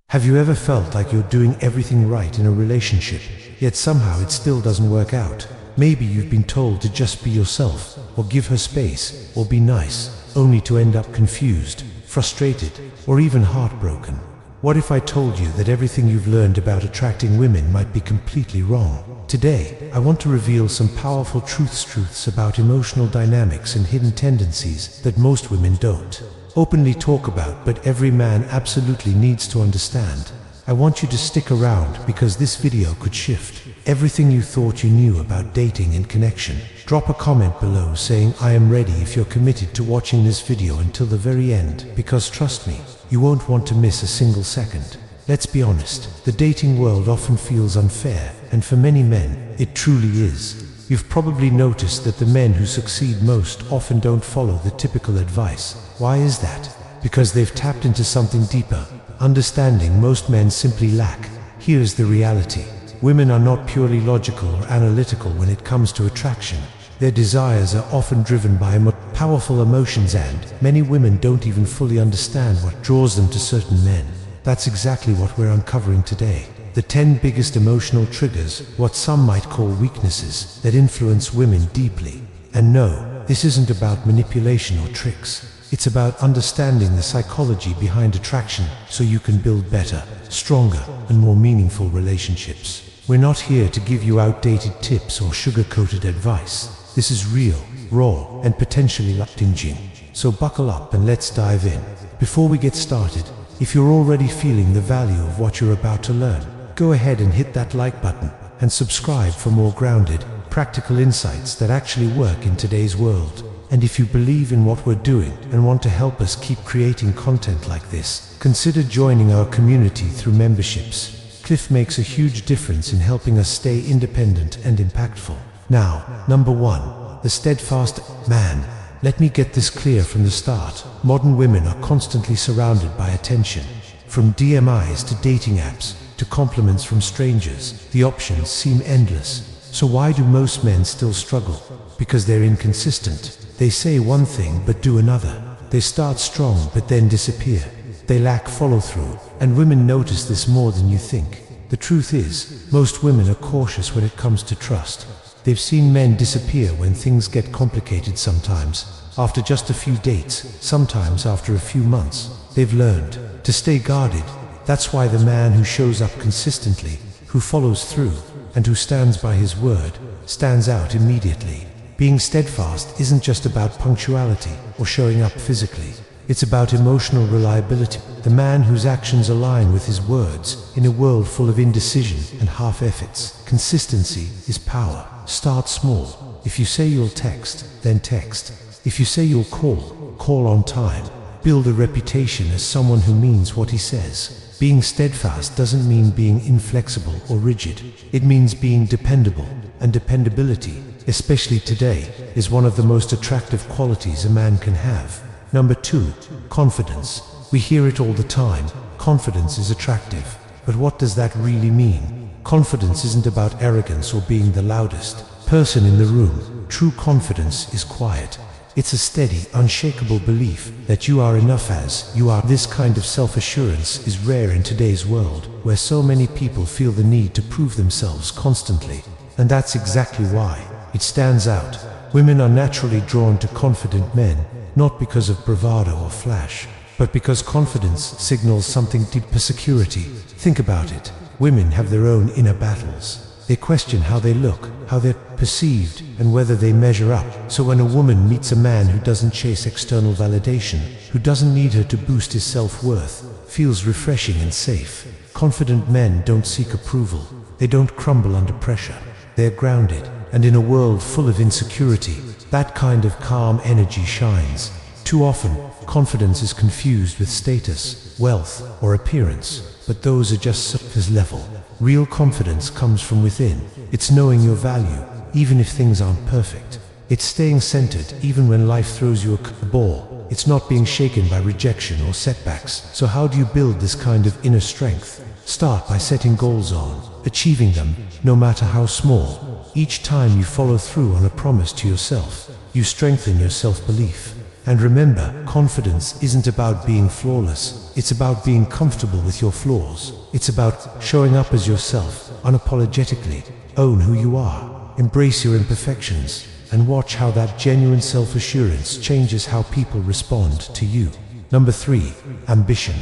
Have you ever felt like you're doing everything right in a relationship, yet somehow it still doesn't work out? Maybe you've been told to just be yourself, or give her space, or be nice, only to end up confused, frustrated, or even heartbroken. What if I told you that everything you've learned about attracting women might be completely wrong? Today, I want to reveal some powerful truths about emotional dynamics and hidden tendencies that most women don't openly talk about, but every man absolutely needs to understand. I want you to stick around because this video could shift everything you thought you knew about dating and connection. Drop a comment below saying I am ready if you're committed to watching this video until the very end, because trust me, you won't want to miss a single second. Let's be honest, the dating world often feels unfair, and for many men, it truly is. You've probably noticed that the men who succeed most often don't follow the typical advice. Why is that? Because they've tapped into something deeper, understanding most men simply lack. Here's the reality. Women are not purely logical or analytical when it comes to attraction. Their desires are often driven by powerful emotions, and many women don't even fully understand what draws them to certain men. That's exactly what we're uncovering today. The 10 biggest emotional triggers, what some might call weaknesses, that influence women deeply. And no, this isn't about manipulation or tricks. It's about understanding the psychology behind attraction so you can build better, stronger, and more meaningful relationships. We're not here to give you outdated tips or sugar-coated advice. This is real, raw, and potentially life-changing. So buckle up and let's dive in. Before we get started, if you're already feeling the value of what you're about to learn, go ahead and hit that like button and subscribe for more grounded, practical insights that actually work in today's world. And if you believe in what we're doing and want to help us keep creating content like this, consider joining our community through memberships. Cliff makes a huge difference in helping us stay independent and impactful. Now, number 1, the steadfast man. Let me get this clear from the start. Modern women are constantly surrounded by attention. From DMIs to dating apps, to compliments from strangers, the options seem endless. So why do most men still struggle? Because they're inconsistent. They say one thing but do another. They start strong but then disappear. They lack follow-through, and women notice this more than you think. The truth is, most women are cautious when it comes to trust. They've seen men disappear when things get complicated sometimes, after just a few dates, sometimes after a few months. They've learned to stay guarded. That's why the man who shows up consistently, who follows through, and who stands by his word, stands out immediately. Being steadfast isn't just about punctuality or showing up physically. It's about emotional reliability. The man whose actions align with his words in a world full of indecision and half-efforts. Consistency is power. Start small. If you say you'll text, then text. If you say you'll call, call on time. Build a reputation as someone who means what he says. Being steadfast doesn't mean being inflexible or rigid. It means being dependable, and dependability, especially today, is one of the most attractive qualities a man can have. Number 2, confidence. We hear it all the time. Confidence is attractive. But what does that really mean? Confidence isn't about arrogance or being the loudest person in the room. True confidence is quiet. It's a steady, unshakable belief that you are enough as you are. This kind of self-assurance is rare in today's world, where so many people feel the need to prove themselves constantly. And that's exactly why it stands out. Women are naturally drawn to confident men, not because of bravado or flash, but because confidence signals something deeper: security. Think about it. Women have their own inner battles. They question how they look, how they're perceived, and whether they measure up. So when a woman meets a man who doesn't chase external validation, who doesn't need her to boost his self-worth, feels refreshing and safe. Confident men don't seek approval. They don't crumble under pressure. They're grounded. And in a world full of insecurity, that kind of calm energy shines. Too often, confidence is confused with status, wealth, or appearance, but those are just surface level. Real confidence comes from within. It's knowing your value, even if things aren't perfect. It's staying centered even when life throws you a curveball. It's not being shaken by rejection or setbacks. So how do you build this kind of inner strength? Start by setting goals on achieving them, no matter how small. Each time you follow through on a promise to yourself, you strengthen your self-belief. And remember, confidence isn't about being flawless. It's about being comfortable with your flaws. It's about showing up as yourself, unapologetically. Own who you are. Embrace your imperfections. And watch how that genuine self-assurance changes how people respond to you. Number 3, ambition.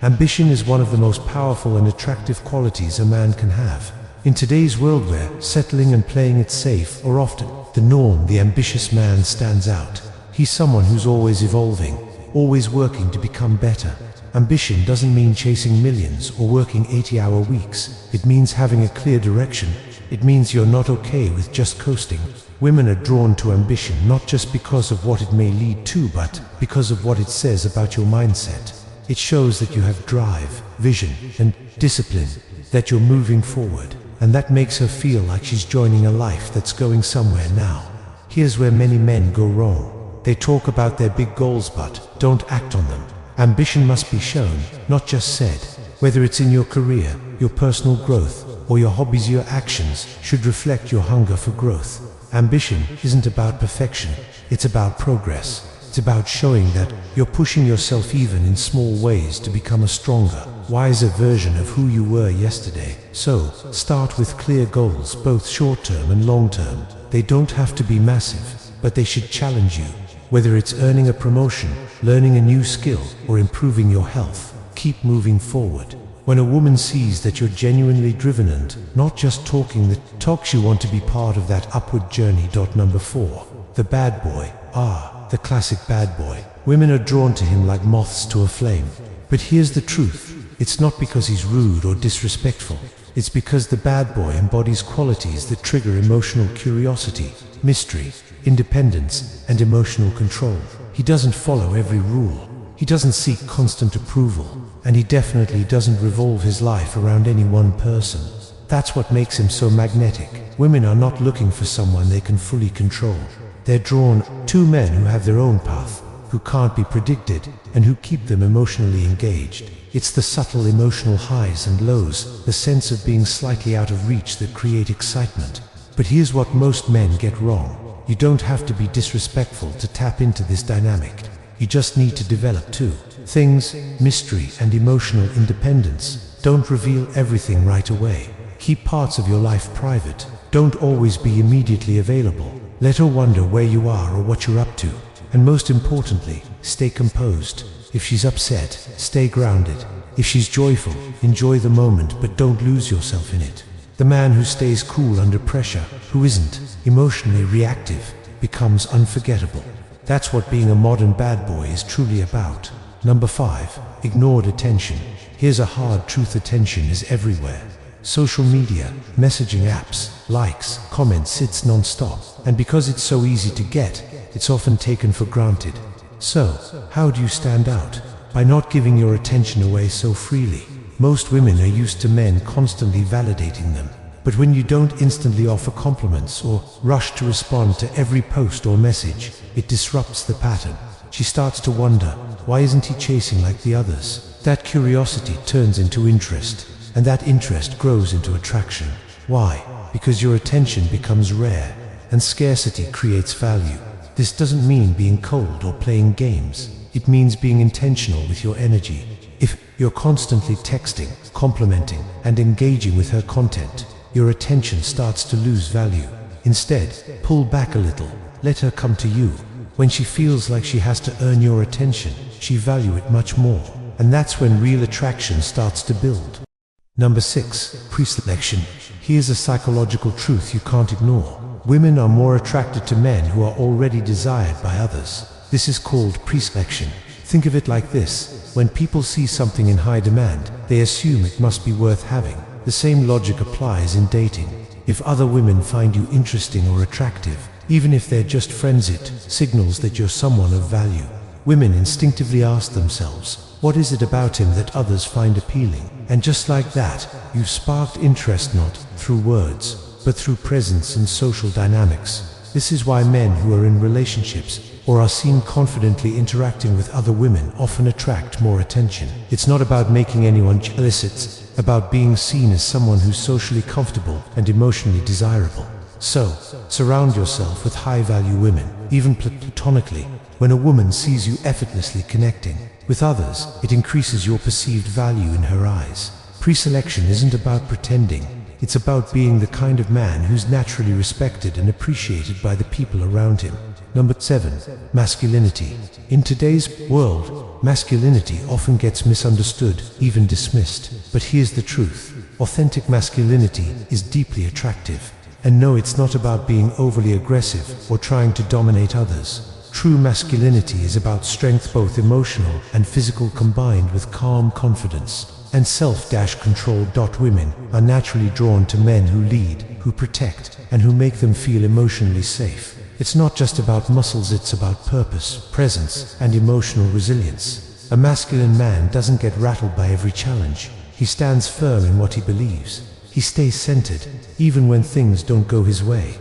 Ambition is one of the most powerful and attractive qualities a man can have. In today's world where settling and playing it safe are often the norm, the ambitious man stands out. He's someone who's always evolving, always working to become better. Ambition doesn't mean chasing millions or working 80-hour weeks. It means having a clear direction. It means you're not okay with just coasting. Women are drawn to ambition not just because of what it may lead to, but because of what it says about your mindset. It shows that you have drive, vision, and discipline, that you're moving forward, and that makes her feel like she's joining a life that's going somewhere now. Here's where many men go wrong. They talk about their big goals but don't act on them. Ambition must be shown, not just said. Whether it's in your career, your personal growth, or your hobbies, your actions should reflect your hunger for growth. Ambition isn't about perfection, it's about progress. It's about showing that you're pushing yourself even in small ways to become a stronger, wiser version of who you were yesterday. So, start with clear goals, both short-term and long-term. They don't have to be massive, but they should challenge you. Whether it's earning a promotion, learning a new skill, or improving your health, keep moving forward. When a woman sees that you're genuinely driven and not just talking the talks, you want to be part of that upward journey. Number 4, the bad boy. The classic bad boy. Women are drawn to him like moths to a flame. But here's the truth. It's not because he's rude or disrespectful. It's because the bad boy embodies qualities that trigger emotional curiosity, mystery, independence, and emotional control. He doesn't follow every rule. He doesn't seek constant approval. And he definitely doesn't revolve his life around any one person. That's what makes him so magnetic. Women are not looking for someone they can fully control. They're drawn to men who have their own path, who can't be predicted, and who keep them emotionally engaged. It's the subtle emotional highs and lows, the sense of being slightly out of reach that create excitement. But here's what most men get wrong. You don't have to be disrespectful to tap into this dynamic. You just need to develop two things: mystery and emotional independence. Don't reveal everything right away. Keep parts of your life private. Don't always be immediately available. Let her wonder where you are or what you're up to. And most importantly, stay composed. If she's upset, stay grounded. If she's joyful, enjoy the moment but don't lose yourself in it. The man who stays cool under pressure, who isn't emotionally reactive, becomes unforgettable. That's what being a modern bad boy is truly about. Number 5, ignored attention. Here's a hard truth: attention is everywhere. Social media, messaging apps, likes, comments, it's non-stop. And because it's so easy to get, it's often taken for granted. So, how do you stand out? By not giving your attention away so freely. Most women are used to men constantly validating them. But when you don't instantly offer compliments or rush to respond to every post or message, it disrupts the pattern. She starts to wonder, why isn't he chasing like the others? That curiosity turns into interest, and that interest grows into attraction. Why? Because your attention becomes rare, and scarcity creates value. This doesn't mean being cold or playing games. It means being intentional with your energy. If you're constantly texting, complimenting, and engaging with her content, your attention starts to lose value. Instead, pull back a little. Let her come to you. When she feels like she has to earn your attention, she values it much more. And that's when real attraction starts to build. Number 6, pre-selection. Here's a psychological truth you can't ignore. Women are more attracted to men who are already desired by others. This is called pre-selection. Think of it like this: when people see something in high demand, they assume it must be worth having. The same logic applies in dating. If other women find you interesting or attractive, even if they're just friends, it signals that you're someone of value. Women instinctively ask themselves, what is it about him that others find appealing? And just like that, you've sparked interest not through words, but through presence and social dynamics. This is why men who are in relationships or are seen confidently interacting with other women often attract more attention. It's not about making anyone jealous, it's about being seen as someone who's socially comfortable and emotionally desirable. So, surround yourself with high-value women, even platonically. When a woman sees you effortlessly connecting with others, it increases your perceived value in her eyes. Pre-selection isn't about pretending. It's about being the kind of man who's naturally respected and appreciated by the people around him. Number 7. Masculinity. In today's world, masculinity often gets misunderstood, even dismissed. But here's the truth. Authentic masculinity is deeply attractive. And no, it's not about being overly aggressive or trying to dominate others. True masculinity is about strength, both emotional and physical, combined with calm confidence and self-control. Women are naturally drawn to men who lead, who protect, and who make them feel emotionally safe. It's not just about muscles, it's about purpose, presence, and emotional resilience. A masculine man doesn't get rattled by every challenge. He stands firm in what he believes. He stays centered, even when things don't go his way.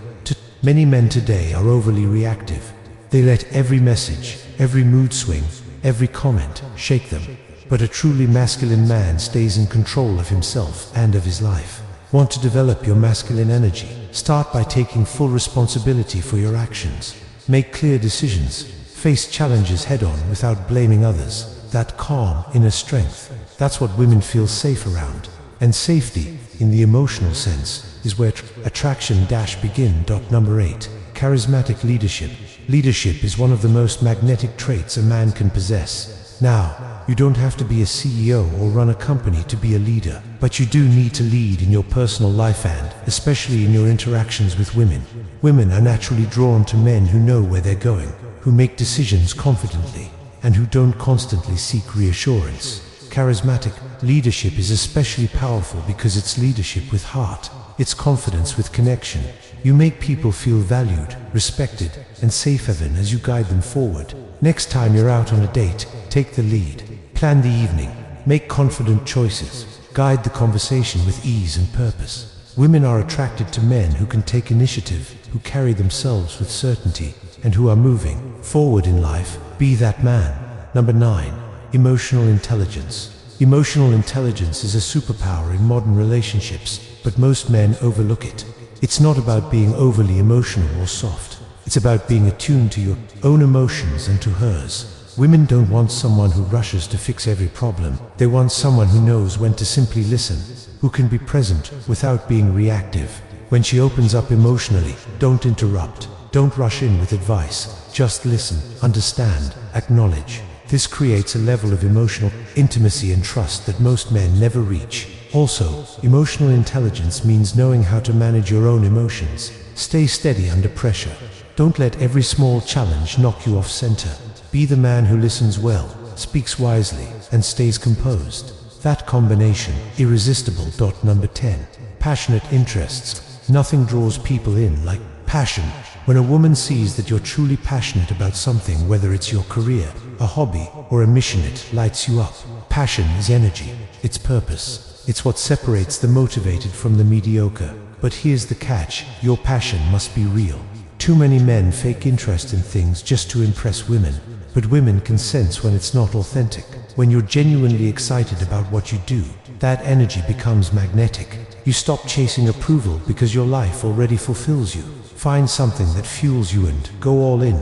Many men today are overly reactive. They let every message, every mood swing, every comment shake them. But a truly masculine man stays in control of himself and of his life. Want to develop your masculine energy? Start by taking full responsibility for your actions. Make clear decisions. Face challenges head-on without blaming others. That calm inner strength, that's what women feel safe around. And safety, in the emotional sense, is where attraction begin. Number 8. Charismatic leadership. Leadership is one of the most magnetic traits a man can possess. Now, you don't have to be a CEO or run a company to be a leader, but you do need to lead in your personal life and, especially in your interactions with women. Women are naturally drawn to men who know where they're going, who make decisions confidently, and who don't constantly seek reassurance. Charismatic leadership is especially powerful because it's leadership with heart. It's confidence with connection. You make people feel valued, respected, and safe even as you guide them forward. Next time you're out on a date, take the lead. Plan the evening. Make confident choices. Guide the conversation with ease and purpose. Women are attracted to men who can take initiative, who carry themselves with certainty, and who are moving forward in life. Be that man. Number 9. Emotional intelligence. Emotional intelligence is a superpower in modern relationships, but most men overlook it. It's not about being overly emotional or soft. It's about being attuned to your own emotions and to hers. Women don't want someone who rushes to fix every problem. They want someone who knows when to simply listen, who can be present without being reactive. When she opens up emotionally, don't interrupt. Don't rush in with advice. Just listen, understand, acknowledge. This creates a level of emotional intimacy and trust that most men never reach. Also, emotional intelligence means knowing how to manage your own emotions. Stay steady under pressure. Don't let every small challenge knock you off center. Be the man who listens well, speaks wisely, and stays composed. That combination, irresistible. Number 10. Passionate interests. Nothing draws people in like passion. When a woman sees that you're truly passionate about something, whether it's your career, a hobby, or a mission, it lights you up. Passion is energy. It's purpose. It's what separates the motivated from the mediocre. But here's the catch. Your passion must be real. Too many men fake interest in things just to impress women. But women can sense when it's not authentic. When you're genuinely excited about what you do, that energy becomes magnetic. You stop chasing approval because your life already fulfills you. Find something that fuels you and go all in.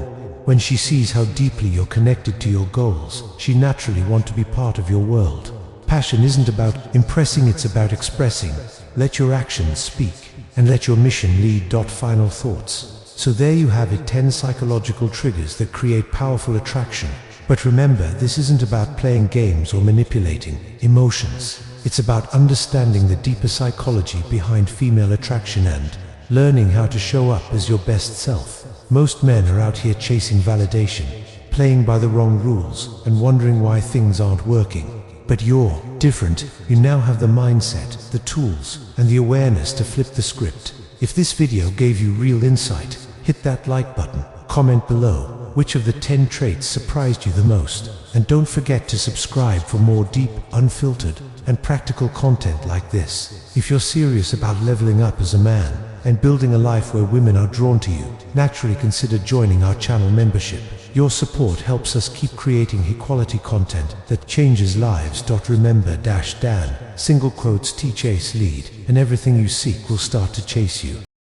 When she sees how deeply you're connected to your goals, she naturally wants to be part of your world. Passion isn't about impressing, it's about expressing. Let your actions speak, and let your mission lead. Final thoughts. So there you have it, 10 psychological triggers that create powerful attraction. But remember, this isn't about playing games or manipulating emotions. It's about understanding the deeper psychology behind female attraction and learning how to show up as your best self. Most men are out here chasing validation, playing by the wrong rules, and wondering why things aren't working. But you're different. You now have the mindset, the tools, and the awareness to flip the script. If this video gave you real insight, hit that like button. Comment below which of the 10 traits surprised you the most. And don't forget to subscribe for more deep, unfiltered, and practical content like this. If you're serious about leveling up as a man and building a life where women are drawn to you, naturally consider joining our channel membership. Your support helps us keep creating high-quality content that changes lives. Remember, Dan, single quotes, teach, ace, lead, and everything you seek will start to chase you.